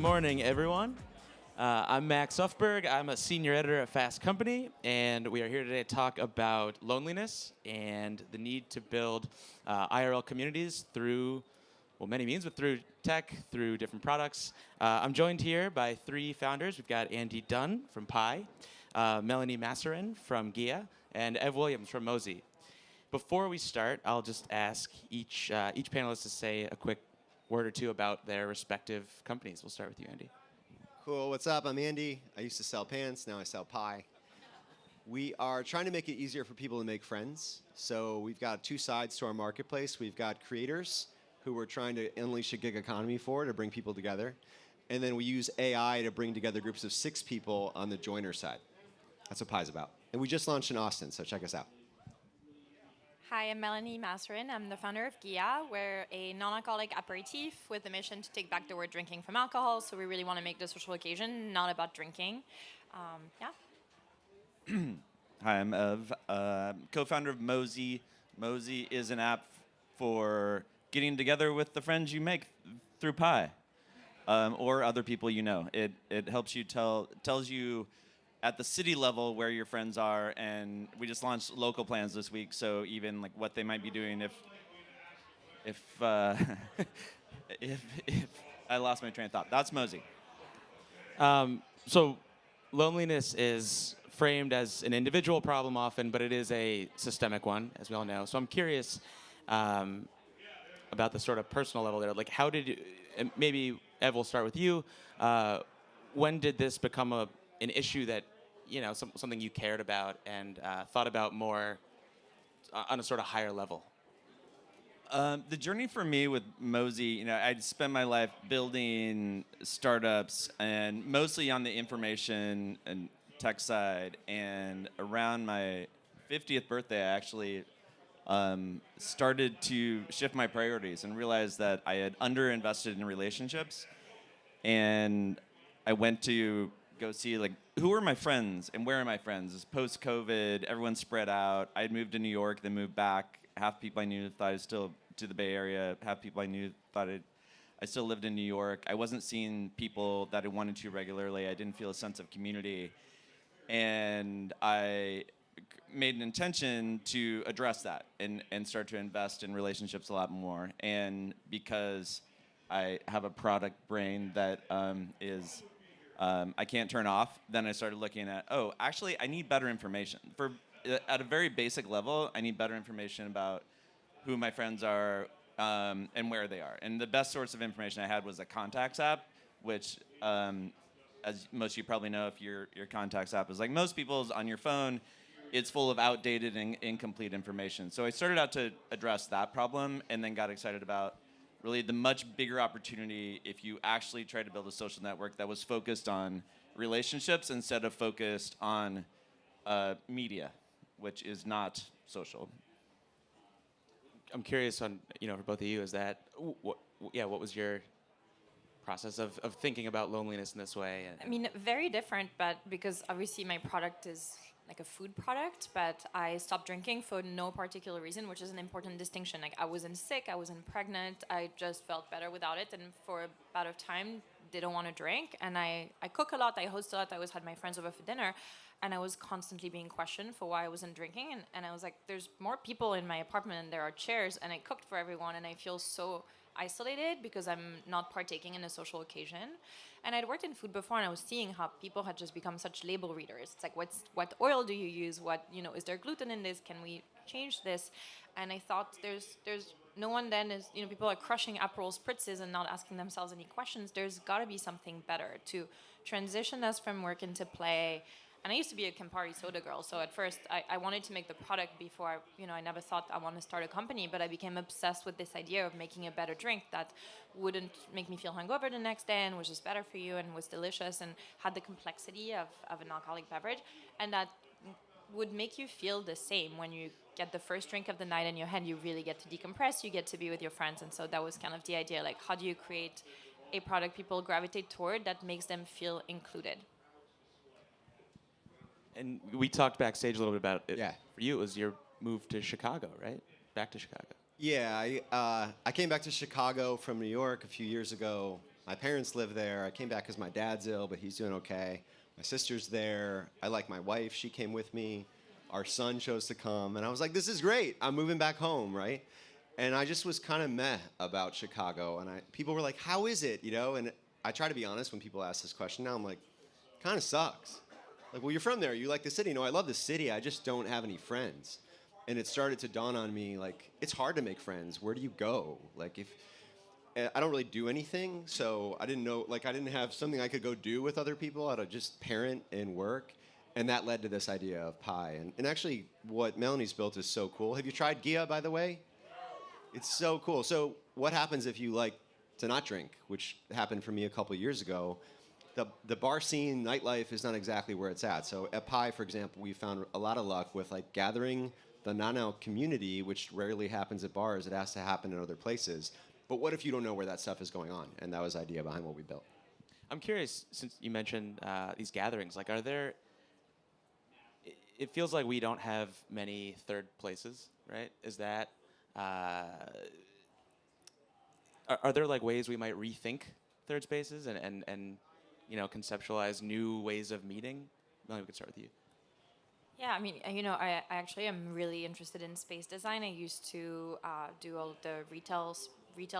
morning, everyone. I'm Max Ufberg. I'm a senior editor at Fast Company, and we are here today to talk about loneliness and the need to build IRL communities through, well, many means, but through tech, through different products. I'm joined here by three founders. We've got Andy Dunn from Pi, Mélanie Masarin from Ghia, and Ev Williams from Mozi. Before we start, I'll just ask each panelist to say a quick word or two about their respective companies. We'll start with you, Andy. Cool. What's up? I'm Andy. I used to sell pants. Now I sell pie. We are trying to make it easier for people to make friends. So we've got two sides to our marketplace. We've got creators who we're trying to unleash a gig economy for to bring people together. And then we use AI to bring together groups of 6 people on the joiner side. That's what Pie's about. And we just launched in Austin, so check us out. Hi, I'm Mélanie Masarin. I'm the founder of Ghia. We're a non-alcoholic aperitif with the mission to take back the word drinking from alcohol. So we really want to make the social occasion not about drinking. Hi, I'm Ev, co-founder of Mozi. Mozi is an app for getting together with the friends you make through Pi, or other people you know. It helps you tells you at the city level where your friends are, and we just launched local plans this week, so even like what they might be doing if if I lost my train of thought. That's Mozi. So loneliness is framed as an individual problem often, but it is a systemic one, as we all know. So I'm curious about the sort of personal level there. Like, how did you, and maybe Ev, we'll start with you. When did this become an issue that, you know, something you cared about and thought about more on a sort of higher level? The journey for me with Mozi, you know, I'd spent my life building startups and mostly on the information and tech side. And around my 50th birthday, I actually started to shift my priorities and realized that I had underinvested in relationships. And I went to go see, like, who are my friends and where are my friends? It's post-COVID, everyone's spread out. I had moved to New York, then moved back. Half people I knew thought I was still to the Bay Area. Half people I knew thought I still lived in New York. I wasn't seeing people that I wanted to regularly. I didn't feel a sense of community. And I made an intention to address that and start to invest in relationships a lot more. And because I have a product brain that is I can't turn off, then I started looking at, actually, I need better information. At a very basic level, I need better information about who my friends are and where they are. And the best source of information I had was a contacts app, which, as most of you probably know, if your contacts app is like most people's on your phone, it's full of outdated and incomplete information. So I started out to address that problem and then got excited about really the much bigger opportunity if you actually try to build a social network that was focused on relationships instead of focused on media, which is not social. I'm curious on, you know, for both of you, is that, what was your process of thinking about loneliness in this way? I mean, very different, but because obviously my product is like a food product, but I stopped drinking for no particular reason, which is an important distinction. Like, I wasn't sick, I wasn't pregnant, I just felt better without it, and for about a time didn't want to drink. And I cook a lot, I host a lot, I always had my friends over for dinner, and I was constantly being questioned for why I wasn't drinking. And I was like, there's more people in my apartment and there are chairs, and I cooked for everyone, and I feel so isolated because I'm not partaking in a social occasion. And I'd worked in food before, and I was seeing how people had just become such label readers. It's like, what oil do you use? Is there gluten in this? Can we change this? And I thought there's no one then is, people are crushing Aperol spritzes and not asking themselves any questions. There's got to be something better to transition us from work into play. And I used to be a Campari soda girl, so at first I wanted to make the product before I never thought I want to start a company, but I became obsessed with this idea of making a better drink that wouldn't make me feel hungover the next day and was just better for you and was delicious and had the complexity of an alcoholic beverage, and that would make you feel the same when you get the first drink of the night in your hand. You really get to decompress, you get to be with your friends, and so that was kind of the idea, like, how do you create a product people gravitate toward that makes them feel included? And we talked backstage a little bit about it. Yeah. For you, it was your move to Chicago, right? Back to Chicago. Yeah, I came back to Chicago from New York a few years ago My parents live there. I came back because my dad's ill, but he's doing okay. My sister's there. I like my wife. She came with me. Our son chose to come. And I was like, this is great. I'm moving back home, right? And I just was kind of meh about Chicago. And people were like, how is it? You know? And I try to be honest when people ask this question now. I'm like, kind of sucks. Like, well, you're from there. You like the city. No, I love the city. I just don't have any friends. And it started to dawn on me, like, it's hard to make friends. Where do you go? Like, if I don't really do anything, so I didn't know, like, I didn't have something I could go do with other people. I had to just parent and work. And that led to this idea of Pi. And actually, what Mélanie's built is so cool. Have you tried Ghia, by the way? It's so cool. So what happens if you like to not drink, which happened for me a couple years ago? The bar scene, nightlife is not exactly where it's at. So at Pi, for example, we found a lot of luck with like gathering the non-alc community, which rarely happens at bars. It has to happen in other places. But what if you don't know where that stuff is going on? And that was the idea behind what we built. I'm curious, since you mentioned these gatherings, like, are there? It feels like we don't have many third places, right? Is that? Are there like ways we might rethink third spaces and you know, conceptualize new ways of meeting? Maybe we could start with you. Yeah, I mean, you know, I actually am really interested in space design. I used to do all the retail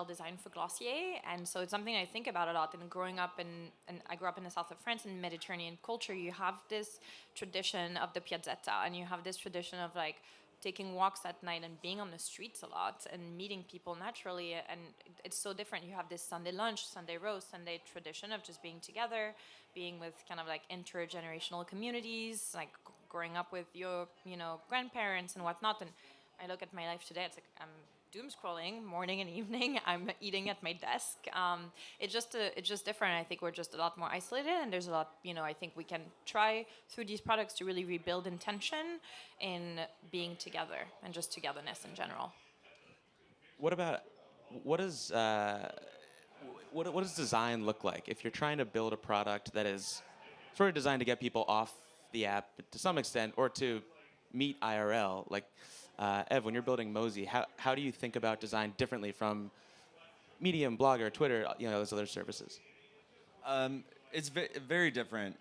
design for Glossier, and so it's something I think about a lot. And growing up and I grew up in the south of France, in Mediterranean culture, you have this tradition of the piazzetta, and you have this tradition of like taking walks at night and being on the streets a lot and meeting people naturally. And it's so different. You have this Sunday lunch, Sunday roast, Sunday tradition of just being together, being with kind of like intergenerational communities, like growing up with your, you know, grandparents and whatnot. And I look at my life today, it's like I'm doom scrolling morning and evening. I'm eating at my desk. It's just different. I think we're just a lot more isolated, and there's a lot, you know, I think we can try through these products to really rebuild intention in being together and just togetherness in general. What about what does design look like if you're trying to build a product that is sort of designed to get people off the app to some extent, or to meet IRL? Like, Ev, when you're building Mozi, how do you think about design differently from Medium, Blogger, Twitter, you know, those other services? It's very different,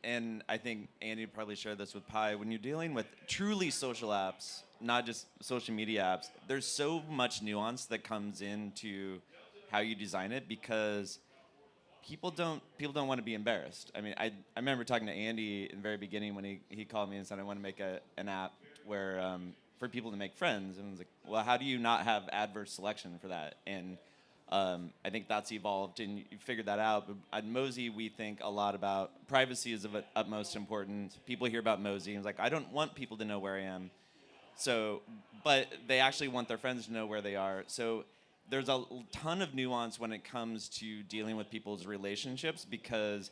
and I think Andy probably shared this with Pi. When you're dealing with truly social apps, not just social media apps, there's so much nuance that comes into how you design it, because people don't want to be embarrassed. I mean, I remember talking to Andy in the very beginning when he called me and said, I want to make an app where for people to make friends, and I was like, well, how do you not have adverse selection for that? And I think that's evolved, and you figured that out. But at Mozi, we think a lot about privacy is of utmost importance. People hear about Mozi and it's like, I don't want people to know where I am. So, but they actually want their friends to know where they are. So there's a ton of nuance when it comes to dealing with people's relationships, because,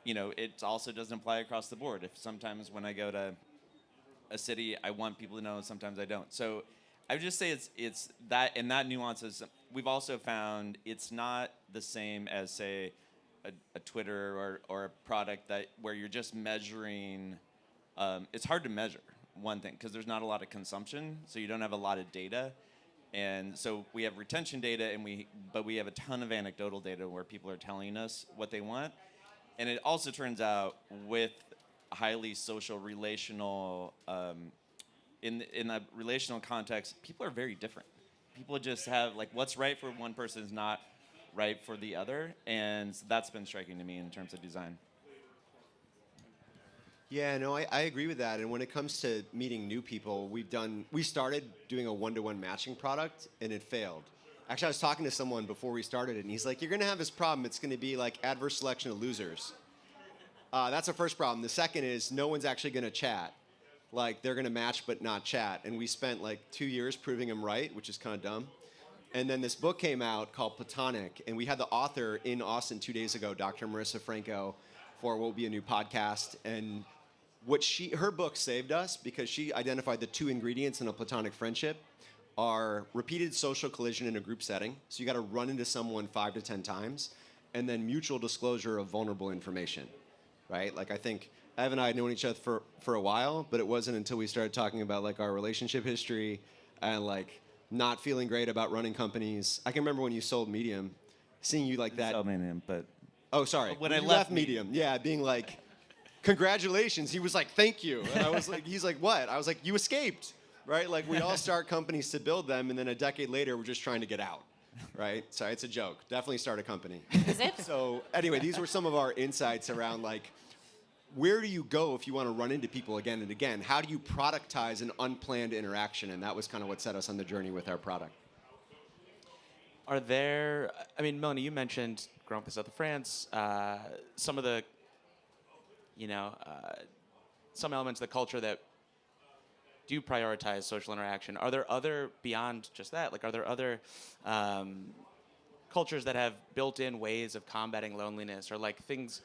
you know, it also doesn't apply across the board. If sometimes when I go to a city, I want people to know, sometimes I don't. So I would just say it's that, and that nuance is, we've also found it's not the same as, say, a Twitter or a product that where you're just measuring. It's hard to measure, one thing, because there's not a lot of consumption, so you don't have a lot of data. And so we have retention data, but we have a ton of anecdotal data where people are telling us what they want. And it also turns out, with highly social, relational, in a relational context, people are very different. People just have, like, what's right for one person is not right for the other, and that's been striking to me in terms of design. Yeah, no, I agree with that. And when it comes to meeting new people, we started doing a one-to-one matching product, and it failed. Actually, I was talking to someone before we started it, and he's like, you're going to have this problem. It's going to be like adverse selection of losers. That's the first problem. The second is no one's actually going to chat. Like, they're going to match but not chat. And we spent like 2 years proving them right, which is kind of dumb. And then this book came out called Platonic, and we had the author in Austin 2 days ago, Dr. Marissa Franco, for what will be a new podcast. And her book saved us, because she identified the two ingredients in a platonic friendship are repeated social collision in a group setting. So you got to run into someone 5 to 10 times, and then mutual disclosure of vulnerable information, right? Like, I think Ev and I had known each other for a while, but it wasn't until we started talking about like our relationship history and like not feeling great about running companies. I can remember when you sold Medium, seeing you like that. Medium, but Oh, sorry. When you I left Medium, yeah, being like, congratulations. He was like, thank you. And I was like, he's like, what? I was like, you escaped, right? Like we all start companies to build them, and then a decade later, we're just trying to get out, right? So it's a joke. Definitely start a company. Is it? So anyway, these were some of our insights around like, where do you go if you want to run into people again and again? How do you productize an unplanned interaction? And that was kind of what set us on the journey with our product. Are there, I mean, Mélanie, you mentioned growing up in the south of France, some of the, some elements of the culture that do prioritize social interaction. Are there other, beyond just that, like are there other cultures that have built-in ways of combating loneliness, or like things,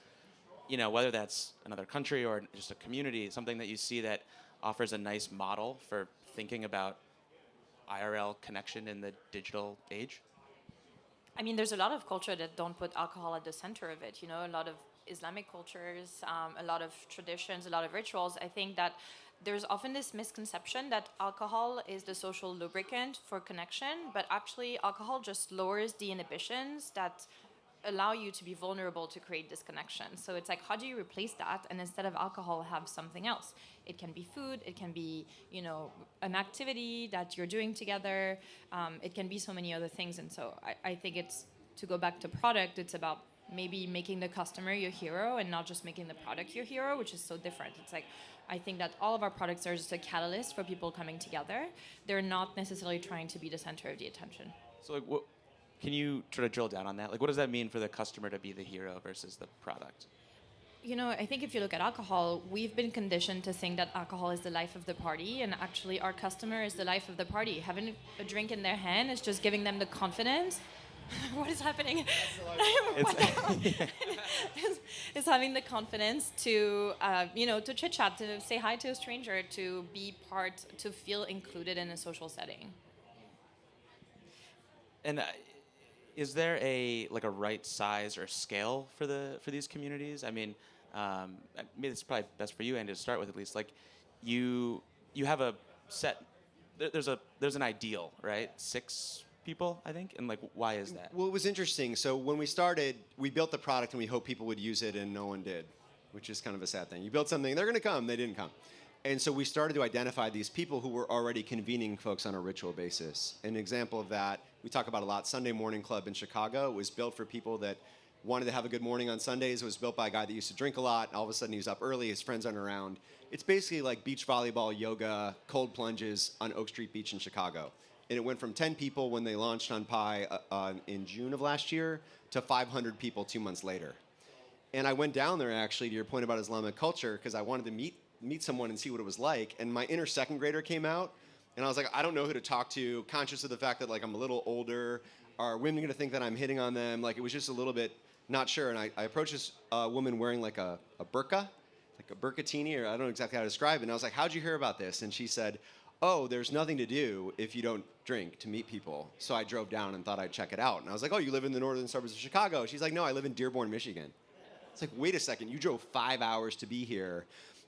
whether that's another country or just a community, something that you see that offers a nice model for thinking about IRL connection in the digital age? I mean, there's a lot of culture that don't put alcohol at the center of it. A lot of Islamic cultures, a lot of traditions, a lot of rituals. I think that there's often this misconception that alcohol is the social lubricant for connection, but actually alcohol just lowers the inhibitions that allow you to be vulnerable to create this connection. So it's like, how do you replace that? And instead of alcohol, have something else. It can be food. It can be, an activity that you're doing together. It can be so many other things. And so I think it's, to go back to product, it's about maybe making the customer your hero and not just making the product your hero, which is so different. It's like, I think that all of our products are just a catalyst for people coming together. They're not necessarily trying to be the center of the attention. So like, can you try to drill down on that? Like, what does that mean for the customer to be the hero versus the product? I think if you look at alcohol, we've been conditioned to think that alcohol is the life of the party, and actually our customer is the life of the party. Having a drink in their hand is just giving them the confidence. What is happening? It's having the confidence to, to chit chat, to say hi to a stranger, to be part, to feel included in a social setting. And is there a right size or scale for these communities? I mean, maybe it's probably best for you, Andy, to start with at least. Like, you have a set. There's an ideal, right? 6 people, I think, and like, why is that? Well, it was interesting. So when we started, we built the product and we hoped people would use it, and no one did, which is kind of a sad thing. You built something, they're going to come, they didn't come. And so we started to identify these people who were already convening folks on a ritual basis. An example of that, we talk about a lot, Sunday Morning Club in Chicago was built for people that wanted to have a good morning on Sundays. It was built by a guy that used to drink a lot, and all of a sudden he was up early, his friends aren't around. It's basically like beach volleyball, yoga, cold plunges on Oak Street Beach in Chicago. And it went from 10 people when they launched on Pi in June of last year to 500 people 2 months later. And I went down there, actually, to your point about Islamic culture, because I wanted to meet someone and see what it was like. And my inner second grader came out, and I was like, I don't know who to talk to, conscious of the fact that like I'm a little older. Are women going to think that I'm hitting on them? Like, it was just a little bit not sure. And I approached this woman wearing like a burqa, like a burqatini, or I don't know exactly how to describe it. And I was like, how'd you hear about this? And she said, oh, there's nothing to do if you don't drink to meet people. So I drove down and thought I'd check it out. And I was like, oh, you live in the northern suburbs of Chicago? She's like, no, I live in Dearborn, Michigan. It's like, wait a second, you drove 5 hours to be here.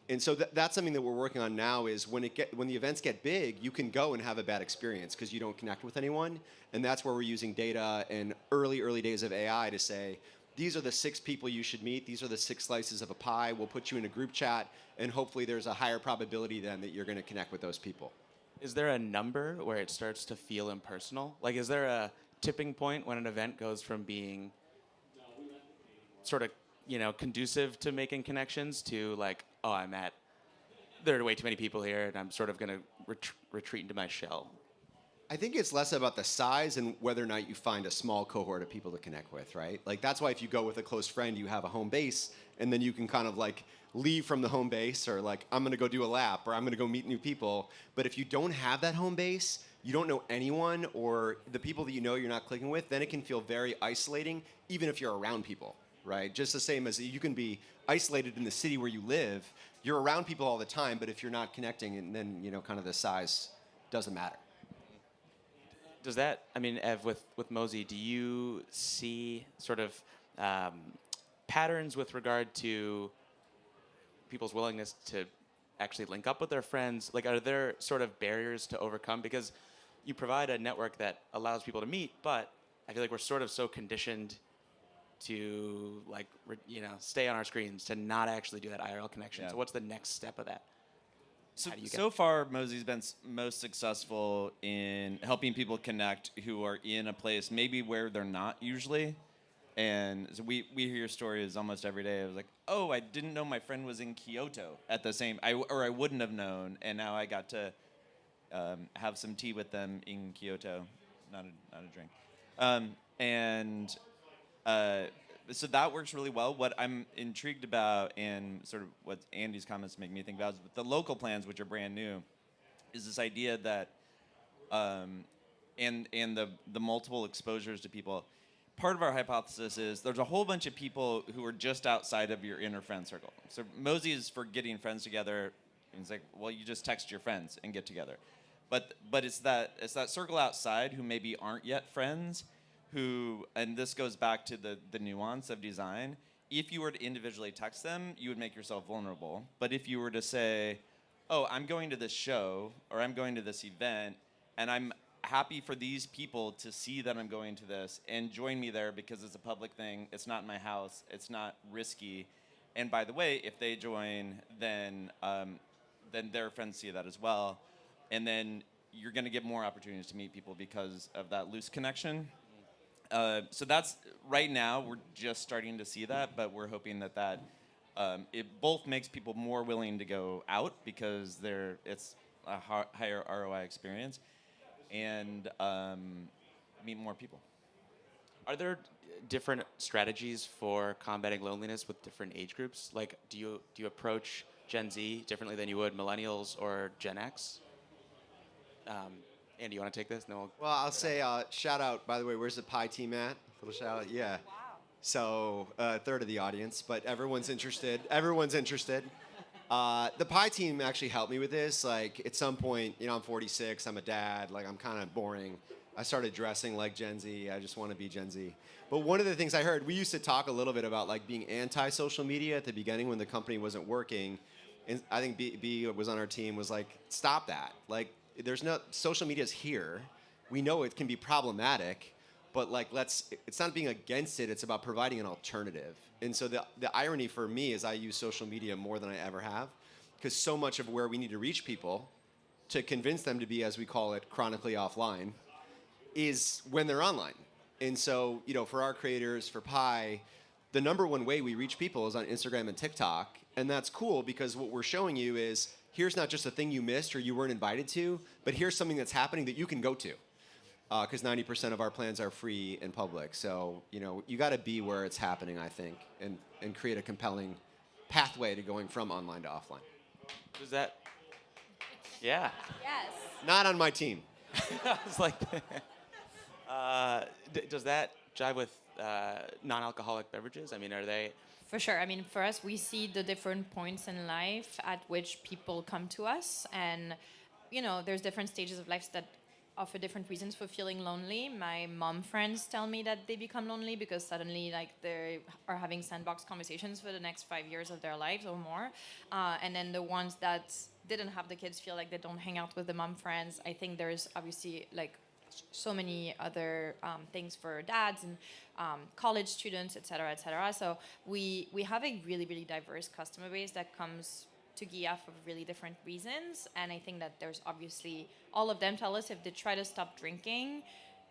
And so that's something that we're working on now is when the events get big, you can go and have a bad experience because you don't connect with anyone. And that's where we're using data and early days of AI to say, these are the 6 people you should meet. These are the 6 slices of a pie. We'll put you in a group chat, and hopefully there's a higher probability then that you're going to connect with those people. Is there a number where it starts to feel impersonal? Like, is there a tipping point when an event goes from being sort of, conducive to making connections to like, oh, there are way too many people here, and I'm sort of going to retreat into my shell? I think it's less about the size and whether or not you find a small cohort of people to connect with, right? Like, that's why if you go with a close friend, you have a home base, and then you can kind of like leave from the home base, or like, I'm going to go do a lap, or I'm going to go meet new people. But if you don't have that home base, you don't know anyone, or the people that you know you're not clicking with, then it can feel very isolating, even if you're around people, right? Just the same as you can be isolated in the city where you live. You're around people all the time, but if you're not connecting, and then, kind of the size doesn't matter. Does that, Ev, with Mozi, do you see sort of patterns with regard to people's willingness to actually link up with their friends? Like, are there sort of barriers to overcome? Because you provide a network that allows people to meet, but I feel like we're sort of so conditioned to stay on our screens to not actually do that IRL connection. Yeah. So what's the next step of that? So far, Mozi's been most successful in helping people connect who are in a place maybe where they're not usually. And so we hear stories almost every day. I was like, oh, I didn't know my friend was in Kyoto at the same, or I wouldn't have known, and now I got to have some tea with them in Kyoto, not a drink, so that works really well. What I'm intrigued about, and sort of what Andy's comments make me think about, is with the local plans, which are brand new, is this idea that, and the multiple exposures to people. Part of our hypothesis is there's a whole bunch of people who are just outside of your inner friend circle. So Mozi is for getting friends together. And it's like, well, you just text your friends and get together. But it's that circle outside who maybe aren't yet friends, who, and this goes back to the nuance of design. If you were to individually text them, you would make yourself vulnerable. But if you were to say, oh, I'm going to this show, or I'm going to this event, and I'm happy for these people to see that I'm going to this and join me there because it's a public thing, it's not in my house, it's not risky. And by the way, if they join, then their friends see that as well. And then you're going to get more opportunities to meet people because of that loose connection. So that's, right now, we're just starting to see that, but we're hoping that it both makes people more willing to go out because it's a higher ROI experience, and meet more people. Are there different strategies for combating loneliness with different age groups? Like, do you approach Gen Z differently than you would millennials or Gen X? Andy, you want to take this? No. Well, I'll say shout out. By the way, where's the pie team at? Little shout out. Yeah. Wow. So a third of the audience, but everyone's interested. Everyone's interested. The pie team actually helped me with this. Like at some point, I'm 46. I'm a dad. Like I'm kind of boring. I started dressing like Gen Z. I just want to be Gen Z. But one of the things I heard, we used to talk a little bit about like being anti-social media at the beginning when the company wasn't working. And I think B was on our team, was like, stop that. Like social media's here. We know it can be problematic, but like it's not being against it, it's about providing an alternative. And so the irony for me is I use social media more than I ever have, because so much of where we need to reach people to convince them to be, as we call it, chronically offline, is when they're online. And so, for our creators, for Pi, the number one way we reach people is on Instagram and TikTok. And that's cool because what we're showing you is, here's not just a thing you missed or you weren't invited to, but here's something that's happening that you can go to. Because 90% of our plans are free and public. So, you got to be where it's happening, I think, and create a compelling pathway to going from online to offline. Does that? Yeah. Yes. Not on my team. It's like, does that jive with non-alcoholic beverages? I mean, are they? For sure. I mean, for us, we see the different points in life at which people come to us. And, there's different stages of life that offer different reasons for feeling lonely. My mom friends tell me that they become lonely because suddenly they are having sandbox conversations for the next 5 years of their lives or more. And then the ones that didn't have the kids feel like they don't hang out with the mom friends. I think there's obviously so many other things for dads and college students, et cetera, et cetera. So we have a really, really diverse customer base that comes to Ghia for really different reasons. And I think that there's obviously, all of them tell us if they try to stop drinking,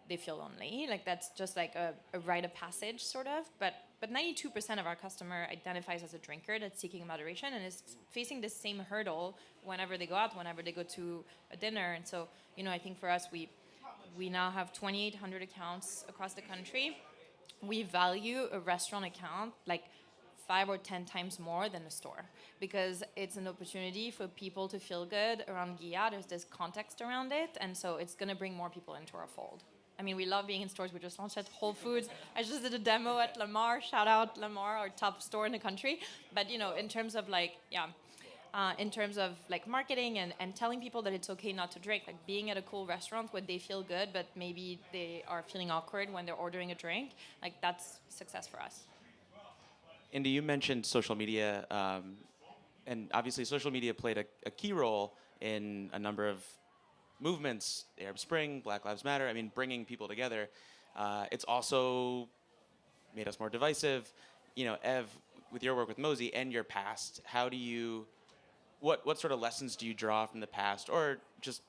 they feel lonely. That's just like a rite of passage, sort of. But 92% of our customer identifies as a drinker that's seeking moderation and is facing the same hurdle whenever they go out, whenever they go to a dinner. And so, I think for us, we now have 2,800 accounts across the country. We value a restaurant account 5 or 10 times more than a store, because it's an opportunity for people to feel good around Ghia. There's this context around it, and so it's going to bring more people into our fold. I mean, we love being in stores. We just launched at Whole Foods. I just did a demo at Lamar. Shout out Lamar, our top store in the country. But in terms of marketing and telling people that it's okay not to drink, being at a cool restaurant where they feel good, but maybe they are feeling awkward when they're ordering a drink, that's success for us. Andy, you mentioned social media, and obviously social media played a key role in a number of movements, Arab Spring, Black Lives Matter, bringing people together. It's also made us more divisive. You know, Ev, with your work with Mozi and your past, how do you, what sort of lessons do you draw from the past, or just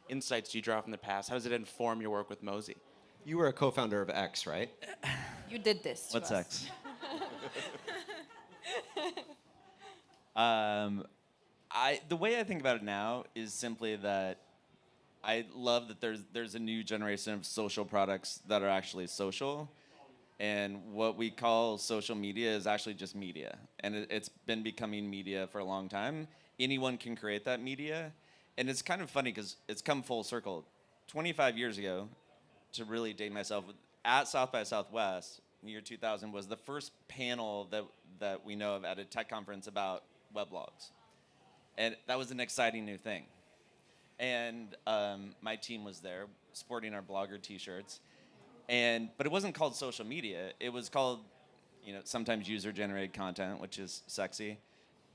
insights do you draw from the past? How does it inform your work with Mozi? You were a co-founder of X, right? You did this to What's us. X? The way I think about it now is simply that I love that there's a new generation of social products that are actually social, and what we call social media is actually just media, and it's been becoming media for a long time. Anyone can create that media, and it's kind of funny because it's come full circle. 25 years ago, to really date myself, at South by Southwest in the year 2000 was the first panel that we know of at a tech conference about weblogs, and that was an exciting new thing. And my team was there, sporting our blogger T-shirts, but it wasn't called social media. It was called, sometimes user-generated content, which is sexy,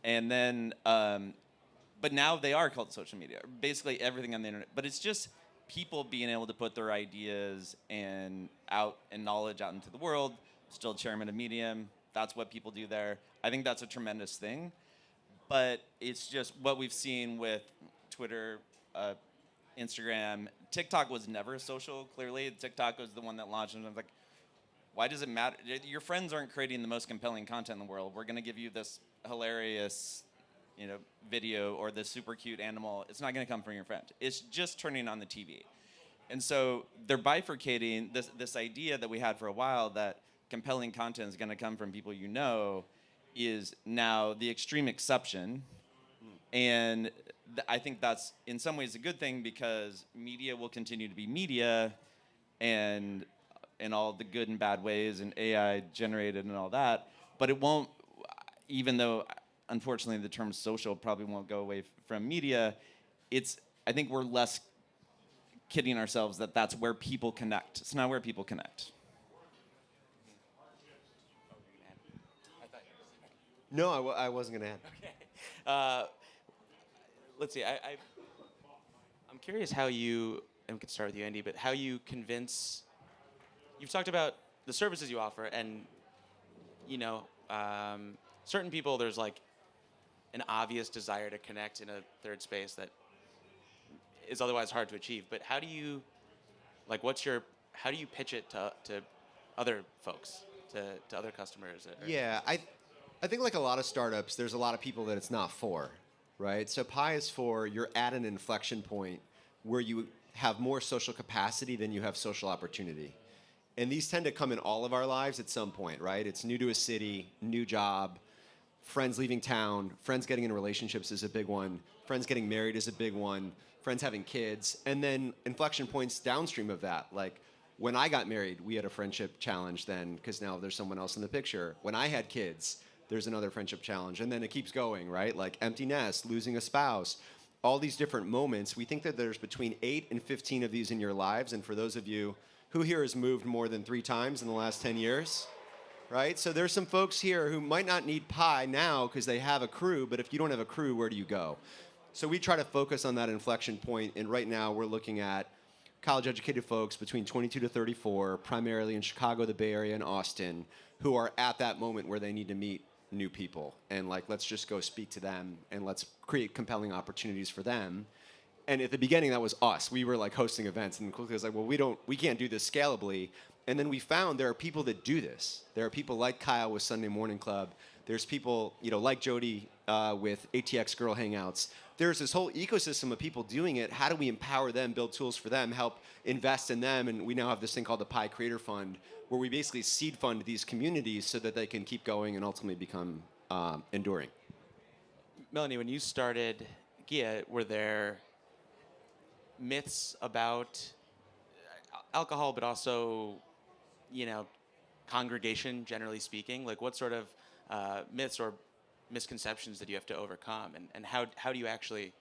and then, but now they are called social media. Basically everything on the internet, but it's just people being able to put their ideas and knowledge out into the world. Still chairman of Medium. That's what people do there. I think that's a tremendous thing, but it's just what we've seen with Twitter. Instagram, TikTok was never social, clearly. TikTok was the one that launched, and I was like, why does it matter? Your friends aren't creating the most compelling content in the world. We're going to give you this hilarious, video or this super cute animal. It's not going to come from your friend. It's just turning on the TV. And so they're bifurcating this idea that we had for a while that compelling content is going to come from people is now the extreme exception. And I think that's in some ways a good thing because media will continue to be media, and in all the good and bad ways, and AI generated and all that. But it won't, even though unfortunately the term social probably won't go away from media. I think we're less kidding ourselves that that's where people connect. It's not where people connect. No, I wasn't going to add. Okay. Let's see. I'm curious how you, and we could start with you, Andy, but how you convince. You've talked about the services you offer, and certain people, there's like an obvious desire to connect in a third space that is otherwise hard to achieve. But how do you, how do you pitch it to other folks, to other customers? Yeah, I think like a lot of startups, there's a lot of people that it's not for. Right? So Pi is for you're at an inflection point where you have more social capacity than you have social opportunity. And these tend to come in all of our lives at some point, right? It's new to a city, new job, friends leaving town, friends getting in relationships is a big one, friends getting married is a big one, friends having kids, and then inflection points downstream of that. Like when I got married, we had a friendship challenge then because now there's someone else in the picture. When I had kids, there's another friendship challenge, and then it keeps going, right? Like empty nest, losing a spouse, all these different moments. We think that there's between 8 and 15 of these in your lives, and for those of you, who here has moved more than 3 times in the last 10 years, right? So there's some folks here who might not need Pi now because they have a crew, but if you don't have a crew, where do you go? So we try to focus on that inflection point, and right now we're looking at college-educated folks between 22 to 34, primarily in Chicago, the Bay Area, and Austin, who are at that moment where they need to meet new people, and let's just go speak to them and let's create compelling opportunities for them. And at the beginning, that was us. We were hosting events, and quickly it was like, well, we can't do this scalably. And then we found there are people that do this. There are people like Kyle with Sunday Morning Club. There's people like Jody with ATX Girl Hangouts. There's this whole ecosystem of people doing it. How do we empower them, build tools for them, help invest in them? And we now have this thing called the Pi Creator Fund, where we basically seed fund these communities so that they can keep going and ultimately become enduring. Mélanie, when you started Ghia, were there myths about alcohol, but also, congregation, generally speaking? Like, what sort of myths or misconceptions did you have to overcome, and how do you actually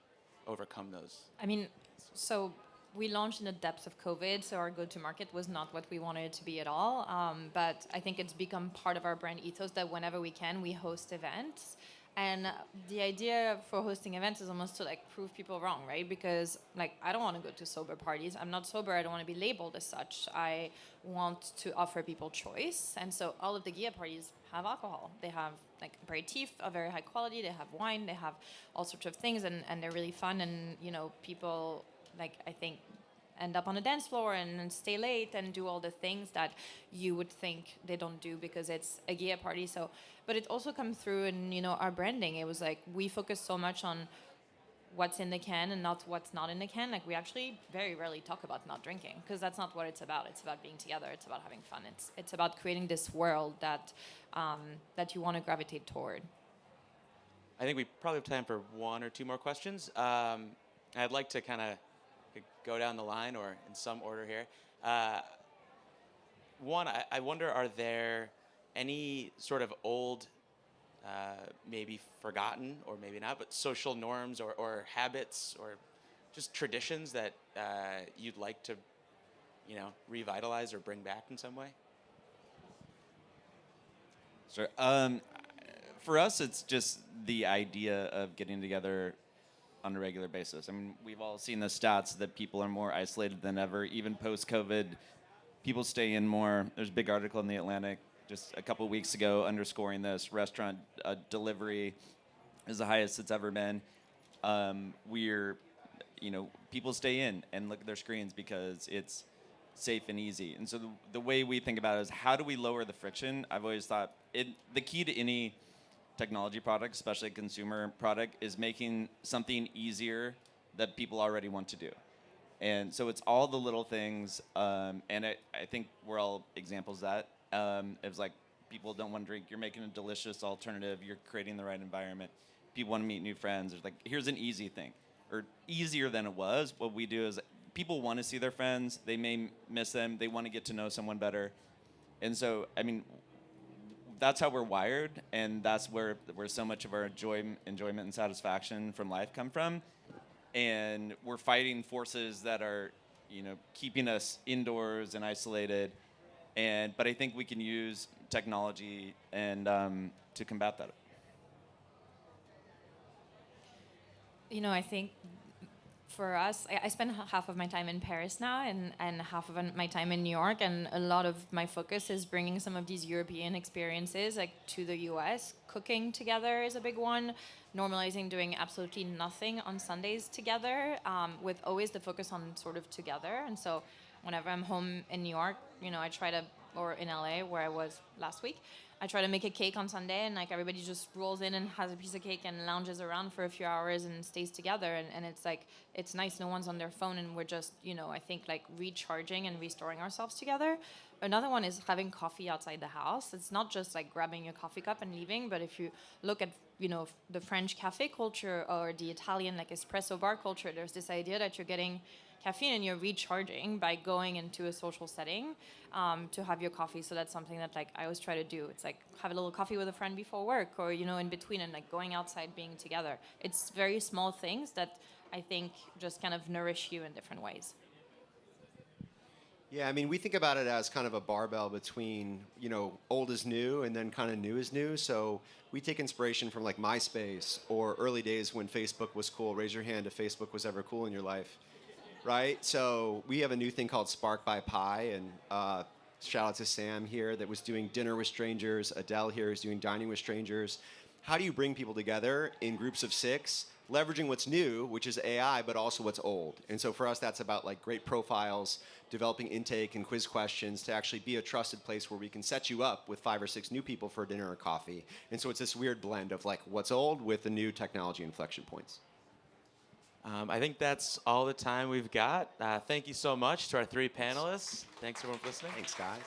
overcome those? I mean, so we launched in the depths of COVID, so our go-to-market was not what we wanted it to be at all. But I think it's become part of our brand ethos that whenever we can, we host events. And the idea for hosting events is almost to like prove people wrong, right? Because like I don't want to go to sober parties. I'm not sober. I don't want to be labeled as such. I want to offer people choice. And so all of the Ghia parties have alcohol. They have like aperitif of very high quality. They have wine. They have all sorts of things, and they're really fun. And you know, people like I think end up on a dance floor and stay late and do all the things that you would think they don't do because it's a Ghia party. So, but it also comes through in, you know, our branding. It was like we focus so much on what's in the can and not what's not in the can. Like we actually very rarely talk about not drinking because that's not what it's about. It's about being together. It's about having fun. It's about creating this world that that you want to gravitate toward. I think we probably have time for one or two more questions. I'd like to kind of go down the line or in some order here. One, I wonder, are there any sort of old, maybe forgotten or maybe not, but social norms or habits or just traditions that you'd like to, you know, revitalize or bring back in some way? Sure. For us, it's just the idea of getting together on a regular basis. I mean, we've all seen the stats that people are more isolated than ever, even post-COVID. People stay in more. There's a big article in The Atlantic just a couple of weeks ago underscoring this. Restaurant delivery is the highest it's ever been. People stay in and look at their screens because it's safe and easy. And so the way we think about it is how do we lower the friction? I've always thought the key to any technology product, especially a consumer product, is making something easier that people already want to do. And so it's all the little things, and I think we're all examples of that. It's like people don't want to drink, you're making a delicious alternative, you're creating the right environment. People want to meet new friends. It's like, here's an easy thing, or easier than it was. What we do is people want to see their friends, they may miss them, they want to get to know someone better. And so, I mean, that's how we're wired, and that's where so much of our enjoyment and satisfaction from life come from. And we're fighting forces that are, you know, keeping us indoors and isolated. But I think we can use technology and to combat that. You know, I think for us, I spend half of my time in Paris now and half of my time in New York, and a lot of my focus is bringing some of these European experiences like to the US. Cooking together is a big one. Normalizing doing absolutely nothing on Sundays together, with always the focus on sort of together. And so whenever I'm home in New York, you know, I try to, or in LA where I was last week, I try to make a cake on Sunday, and like everybody just rolls in and has a piece of cake and lounges around for a few hours and stays together. And it's like, it's nice, no one's on their phone, and we're just, you know, I think like recharging and restoring ourselves together. Another one is having coffee outside the house. It's not just like grabbing your coffee cup and leaving, but if you look at, you know, the French cafe culture or the Italian like espresso bar culture, there's this idea that you're getting caffeine and you're recharging by going into a social setting to have your coffee. So that's something that like I always try to do. It's like have a little coffee with a friend before work, or, you know, in between, and like going outside, being together. It's very small things that I think just kind of nourish you in different ways. Yeah, I mean, we think about it as kind of a barbell between, you know, old is new and then kind of new is new. So we take inspiration from like MySpace or early days when Facebook was cool. Raise your hand if Facebook was ever cool in your life, right? So we have a new thing called Spark by Pi, and shout out to Sam here that was doing dinner with strangers. Adele here is doing dining with strangers. How do you bring people together in groups of 6, leveraging what's new, which is AI, but also what's old? And so for us, that's about like great profiles, developing intake and quiz questions to actually be a trusted place where we can set you up with 5 or 6 new people for dinner or coffee. And so it's this weird blend of like what's old with the new technology inflection points. I think that's all the time we've got. Thank you so much to our 3 panelists. Thanks everyone for listening. Thanks, guys.